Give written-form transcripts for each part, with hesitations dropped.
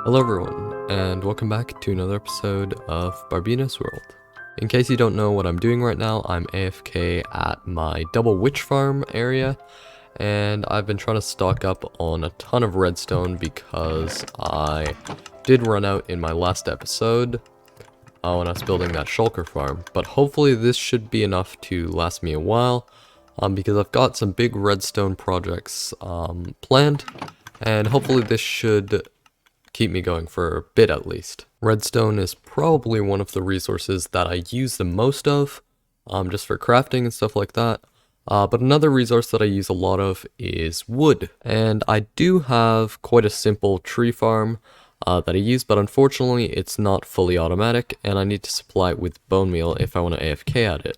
Hello everyone, and welcome back to another episode of Barbeno's World. In case you don't know what I'm doing right now, I'm AFK at my double witch farm area, and I've been trying to stock up on a ton of redstone because I did run out in my last episode when I was building that shulker farm, but hopefully this should be enough to last me a while, because I've got some big redstone projects planned, and hopefully this should keep me going for a bit at least. Redstone is probably one of the resources that I use the most of, just for crafting and stuff like that. But another resource that I use a lot of is wood. And I do have quite a simple tree farm that I use, but unfortunately it's not fully automatic, and I need to supply it with bone meal if I want to AFK at it.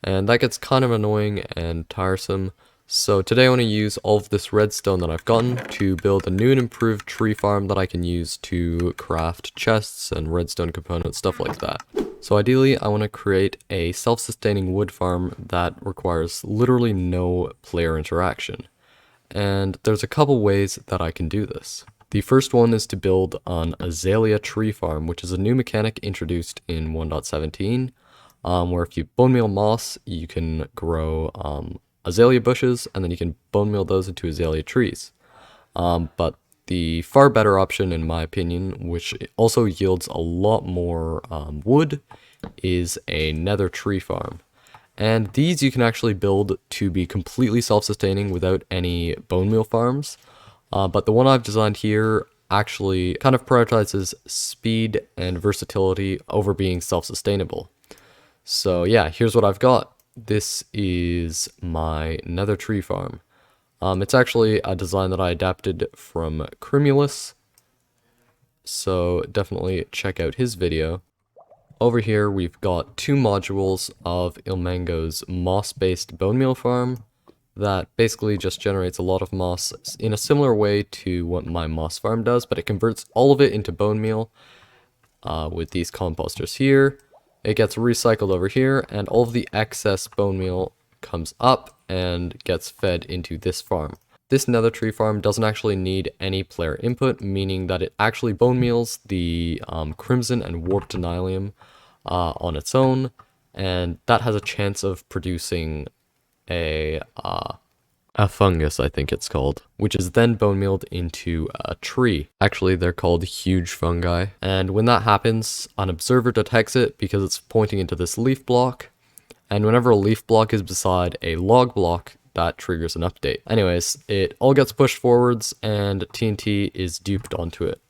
And that gets kind of annoying and tiresome. So today I want to use all of this redstone that I've gotten to build a new and improved tree farm that I can use to craft chests and redstone components, stuff like that. So ideally I want to create a self-sustaining wood farm that requires literally no player interaction. And there's a couple ways that I can do this. The first one is to build an azalea tree farm, which is a new mechanic introduced in 1.17, where if you bone meal moss, you can grow azalea bushes, and then you can bone meal those into azalea trees. But the far better option, in my opinion, which also yields a lot more wood, is a nether tree farm. And these you can actually build to be completely self-sustaining without any bone meal farms. But the one I've designed here actually kind of prioritizes speed and versatility over being self-sustainable. So yeah, here's what I've got. This is my nether tree farm. It's actually a design that I adapted from Crimulus, so definitely check out his video. Over here we've got two modules of Ilmango's moss-based bone meal farm that basically just generates a lot of moss in a similar way to what my moss farm does, but it converts all of it into bone meal with these composters here. It gets recycled over here, and all of the excess bone meal comes up and gets fed into this farm. This nether tree farm doesn't actually need any player input, meaning that it actually bone meals the crimson and warped denilium on its own, and that has a chance of producing a fungus, I think it's called, which is then bone mealed into a tree. Actually, they're called huge fungi. And when that happens, an observer detects it because it's pointing into this leaf block. And whenever a leaf block is beside a log block, that triggers an update. Anyways, it all gets pushed forwards and TNT is duped onto it.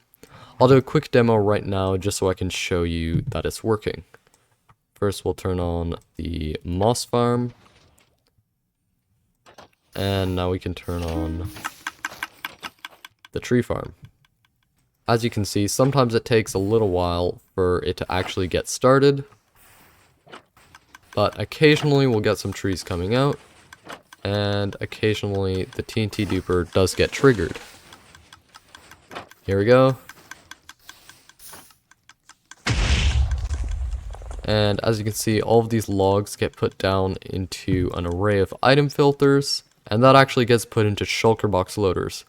I'll do a quick demo right now just so I can show you that it's working. First, we'll turn on the moss farm. And now we can turn on the tree farm. As you can see, sometimes it takes a little while for it to actually get started, but occasionally we'll get some trees coming out, and occasionally the TNT duper does get triggered. Here we go. And as you can see, all of these logs get put down into an array of item filters, and that actually gets put into shulker box loaders.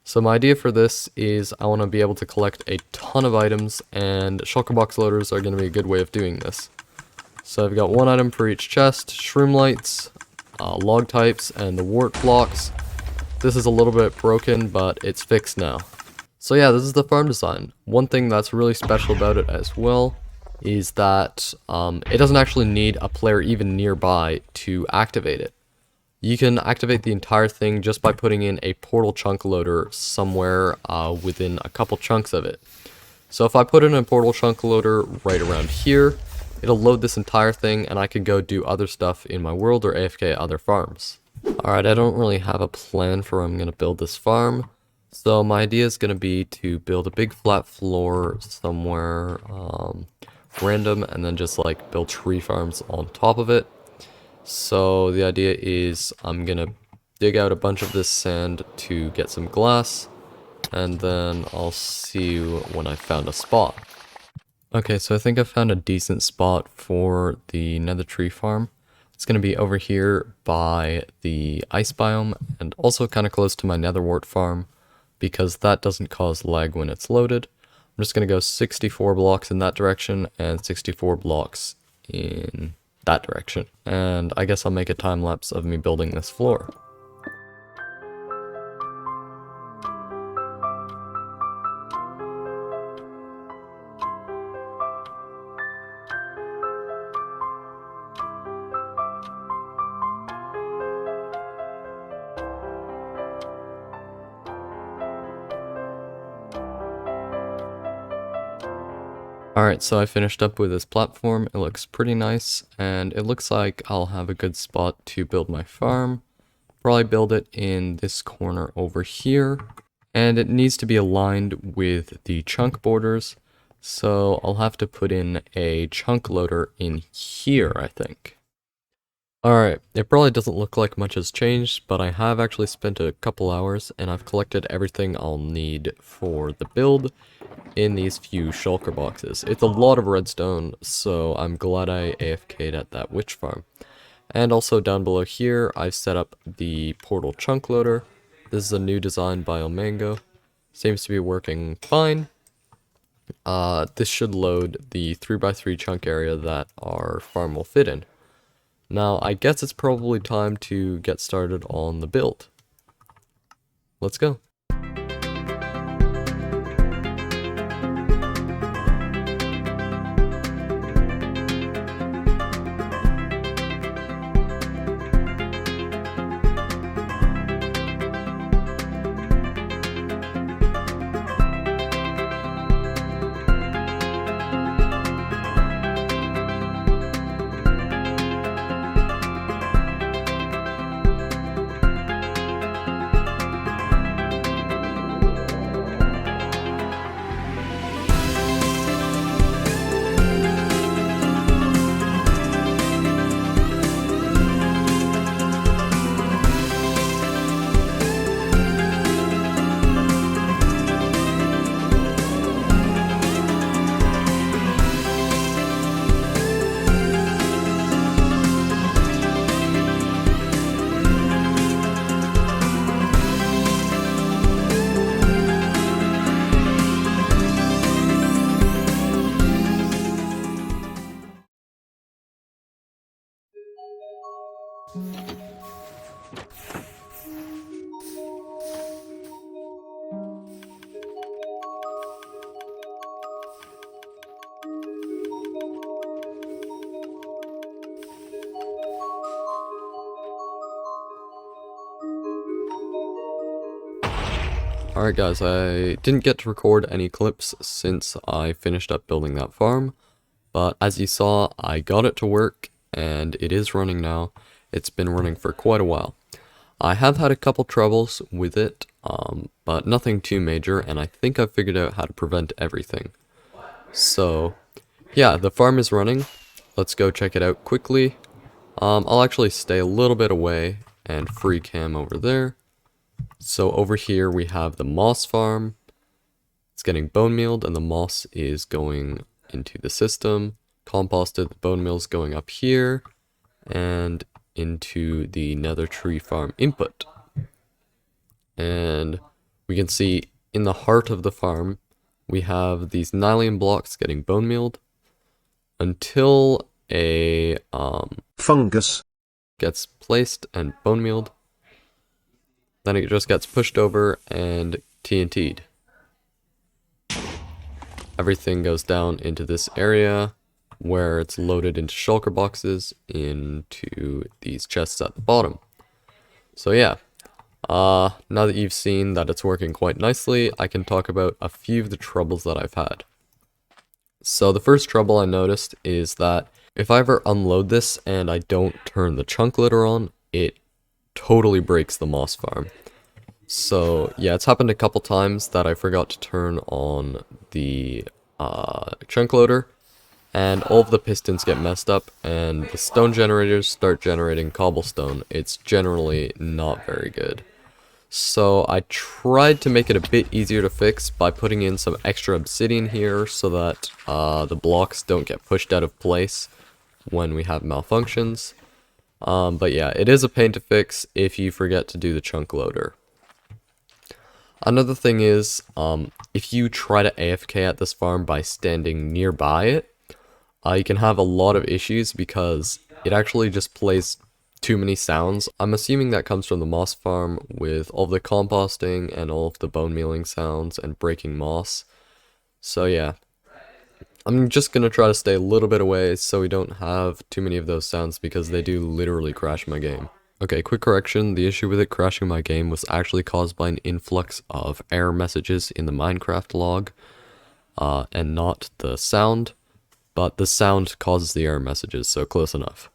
So my idea for this is I want to be able to collect a ton of items, and shulker box loaders are going to be a good way of doing this. So I've got one item for each chest, shroomlights, log types, and the wart blocks. This is a little bit broken, but it's fixed now. So yeah, this is the farm design. One thing that's really special about it as well is that it doesn't actually need a player even nearby to activate it. You can activate the entire thing just by putting in a portal chunk loader somewhere within a couple chunks of it. So if I put in a portal chunk loader right around here, it'll load this entire thing and I can go do other stuff in my world or AFK at other farms. Alright, I don't really have a plan for how I'm going to build this farm. So my idea is going to be to build a big flat floor somewhere random and then just like build tree farms on top of it. So the idea is I'm gonna dig out a bunch of this sand to get some glass, and then I'll see you when I found a spot. Okay, so I think I found a decent spot for the nether tree farm. It's gonna be over here by the ice biome and also kind of close to my nether wart farm because that doesn't cause lag when it's loaded. I'm just going to go 64 blocks in that direction and 64 blocks in that direction. And I guess I'll make a time lapse of me building this floor. Alright, so I finished up with this platform. It looks pretty nice, and it looks like I'll have a good spot to build my farm. Probably build it in this corner over here, and it needs to be aligned with the chunk borders, so I'll have to put in a chunk loader in here, I think. Alright, it probably doesn't look like much has changed, but I have actually spent a couple hours, and I've collected everything I'll need for the build in these few shulker boxes. It's a lot of redstone, so I'm glad I AFK'd at that witch farm. And also down below here, I've set up the portal chunk loader. This is a new design by Ilmango. Seems to be working fine. This should load the 3x3 chunk area that our farm will fit in. Now, I guess it's probably time to get started on the build. Let's go. Alright guys, I didn't get to record any clips since I finished up building that farm, but as you saw, I got it to work, and it is running now. It's been running for quite a while. I have had a couple troubles with it, but nothing too major, and I think I've figured out how to prevent everything. So, yeah, the farm is running. Let's go check it out quickly. I'll actually stay a little bit away and free cam over there. So over here we have the moss farm. It's getting bone mealed, and the moss is going into the system. Composted, the bone meal's going up here and into the nether tree farm input. And we can see in the heart of the farm we have these nylium blocks getting bone mealed until a fungus gets placed and bone mealed. Then it just gets pushed over and TNT'd. Everything goes down into this area where it's loaded into shulker boxes into these chests at the bottom. So yeah, now that you've seen that it's working quite nicely, I can talk about a few of the troubles that I've had. So the first trouble I noticed is that if I ever unload this and I don't turn the chunk loader on, it totally breaks the moss farm. So yeah, it's happened a couple times that I forgot to turn on the chunk loader, and all of the pistons get messed up, and the stone generators start generating cobblestone. It's generally not very good. So I tried to make it a bit easier to fix by putting in some extra obsidian here so that the blocks don't get pushed out of place when we have malfunctions. But yeah, it is a pain to fix if you forget to do the chunk loader. Another thing is, if you try to AFK at this farm by standing nearby it, you can have a lot of issues because it actually just plays too many sounds. I'm assuming that comes from the moss farm with all of the composting and all of the bone mealing sounds and breaking moss. So yeah, I'm just gonna try to stay a little bit away so we don't have too many of those sounds because they do literally crash my game. Okay, quick correction, the issue with it crashing my game was actually caused by an influx of error messages in the Minecraft log, and not the sound, but the sound causes the error messages, so close enough.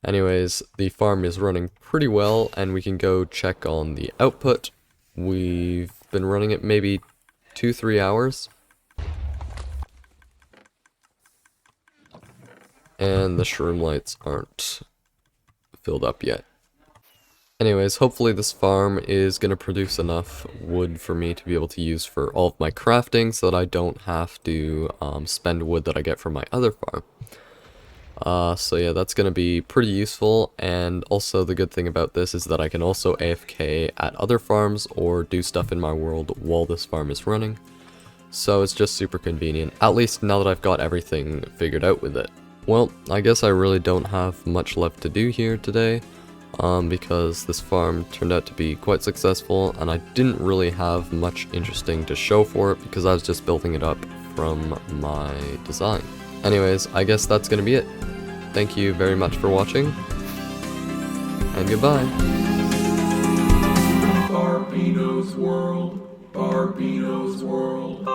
Anyways, the farm is running pretty well, and we can go check on the output. We've been running it maybe 2-3 hours. And the shroomlights aren't filled up yet. Anyways, hopefully this farm is going to produce enough wood for me to be able to use for all of my crafting so that I don't have to spend wood that I get from my other farm. So yeah, that's going to be pretty useful, and also the good thing about this is that I can also AFK at other farms or do stuff in my world while this farm is running. So it's just super convenient, at least now that I've got everything figured out with it. Well, I guess I really don't have much left to do here today, because this farm turned out to be quite successful, and I didn't really have much interesting to show for it because I was just building it up from my design. Anyways, I guess that's gonna be it. Thank you very much for watching, and goodbye. Barbeno's World, Barbeno's World.